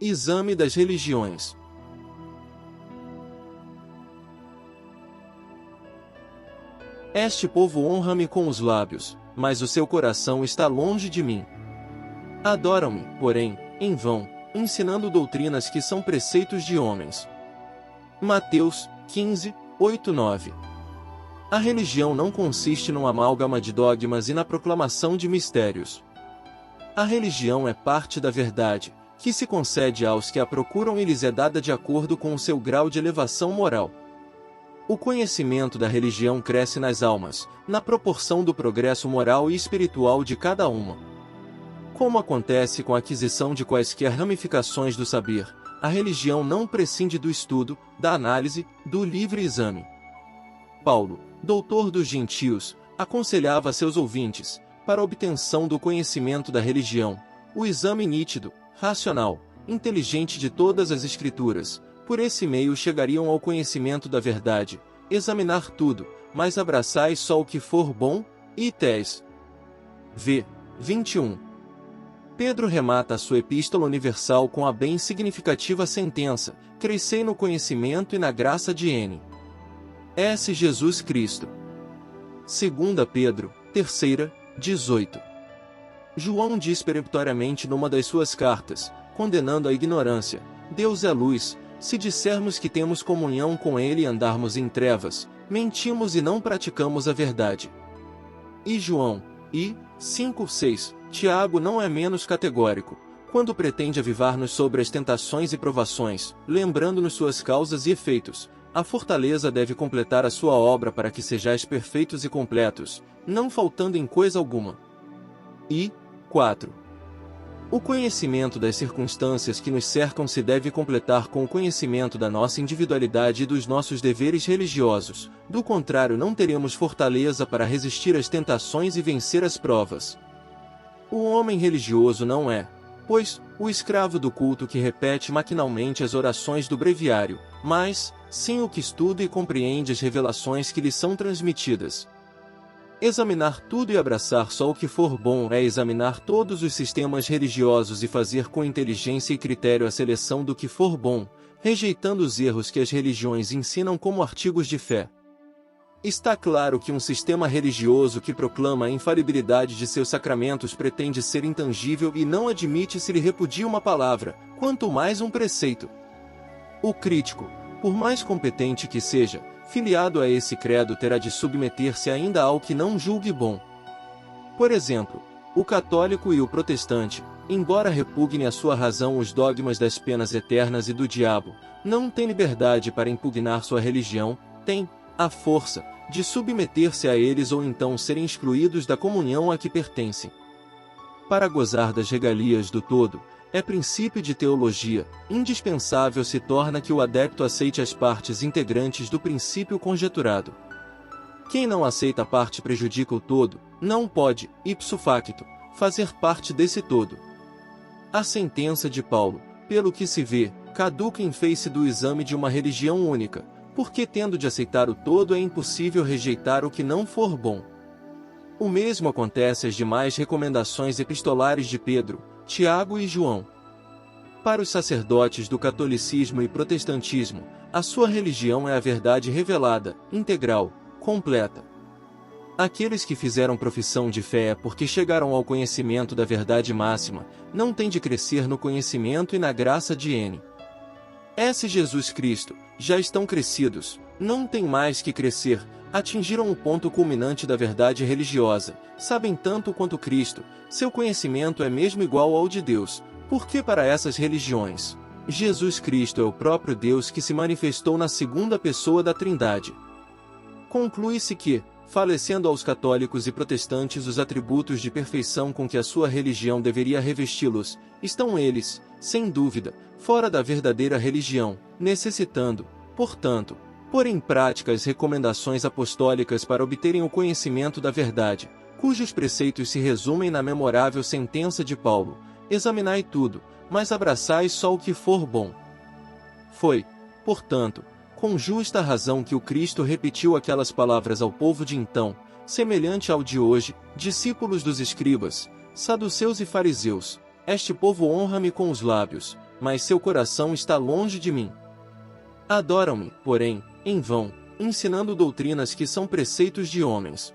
Exame das religiões. Este povo honra-me com os lábios, mas o seu coração está longe de mim. Adoram-me, porém, em vão, ensinando doutrinas que são preceitos de homens. Mateus 15, 8, 9. A religião não consiste num amálgama de dogmas e na proclamação de mistérios. A religião é parte da verdade, que se concede aos que a procuram e lhes é dada de acordo com o seu grau de elevação moral. O conhecimento da religião cresce nas almas, na proporção do progresso moral e espiritual de cada uma. Como acontece com a aquisição de quaisquer ramificações do saber, a religião não prescinde do estudo, da análise, do livre exame. Paulo, doutor dos gentios, aconselhava a seus ouvintes, para a obtenção do conhecimento da religião, o exame nítido, racional, inteligente de todas as Escrituras. Por esse meio chegariam ao conhecimento da verdade, examinar tudo, mas abraçai só o que for bom, e tés. V. 21. Pedro remata a sua epístola universal com a bem significativa sentença: crescei no conhecimento e na graça de N.S. Jesus Cristo. 2 Pedro, 3, 18. João diz peremptoriamente numa das suas cartas, condenando a ignorância: Deus é luz. Se dissermos que temos comunhão com Ele e andarmos em trevas, mentimos e não praticamos a verdade. E João, 5:6, Tiago não é menos categórico, quando pretende avivar-nos sobre as tentações e provações, lembrando-nos suas causas e efeitos. A fortaleza deve completar a sua obra para que sejais perfeitos e completos, não faltando em coisa alguma. E 4. O conhecimento das circunstâncias que nos cercam se deve completar com o conhecimento da nossa individualidade e dos nossos deveres religiosos, do contrário não teremos fortaleza para resistir às tentações e vencer as provas. O homem religioso não é, pois, o escravo do culto que repete maquinalmente as orações do breviário, mas, sim o que estuda e compreende as revelações que lhe são transmitidas. Examinar tudo e abraçar só o que for bom é examinar todos os sistemas religiosos e fazer com inteligência e critério a seleção do que for bom, rejeitando os erros que as religiões ensinam como artigos de fé. Está claro que um sistema religioso que proclama a infalibilidade de seus sacramentos pretende ser intangível e não admite se lhe repudia uma palavra, quanto mais um preceito. O crítico, por mais competente que seja, filiado a esse credo terá de submeter-se ainda ao que não julgue bom. Por exemplo, o católico e o protestante, embora repugnem à sua razão os dogmas das penas eternas e do diabo, não têm liberdade para impugnar sua religião, têm a força de submeter-se a eles ou então serem excluídos da comunhão a que pertencem. Para gozar das regalias do todo, é princípio de teologia, indispensável se torna que o adepto aceite as partes integrantes do princípio conjeturado. Quem não aceita a parte prejudica o todo, não pode, ipso facto, fazer parte desse todo. A sentença de Paulo, pelo que se vê, caduca em face do exame de uma religião única, porque tendo de aceitar o todo é impossível rejeitar o que não for bom. O mesmo acontece às demais recomendações epistolares de Pedro, Tiago e João. Para os sacerdotes do catolicismo e protestantismo, a sua religião é a verdade revelada, integral, completa. Aqueles que fizeram profissão de fé é porque chegaram ao conhecimento da verdade máxima, não têm de crescer no conhecimento e na graça de N.S. Jesus Cristo, já estão crescidos, não têm mais que crescer, atingiram o ponto culminante da verdade religiosa, sabem tanto quanto Cristo, seu conhecimento é mesmo igual ao de Deus, porque para essas religiões, Jesus Cristo é o próprio Deus que se manifestou na segunda pessoa da Trindade. Conclui-se que, falecendo aos católicos e protestantes os atributos de perfeição com que a sua religião deveria revesti-los, estão eles, sem dúvida, fora da verdadeira religião, necessitando, portanto, pôr em prática as recomendações apostólicas para obterem o conhecimento da verdade, cujos preceitos se resumem na memorável sentença de Paulo: examinai tudo, mas abraçai só o que for bom. Foi, portanto, com justa razão que o Cristo repetiu aquelas palavras ao povo de então, semelhante ao de hoje, discípulos dos escribas, saduceus e fariseus: este povo honra-me com os lábios, mas seu coração está longe de mim. Adoram-me, porém, em vão, ensinando doutrinas que são preceitos de homens.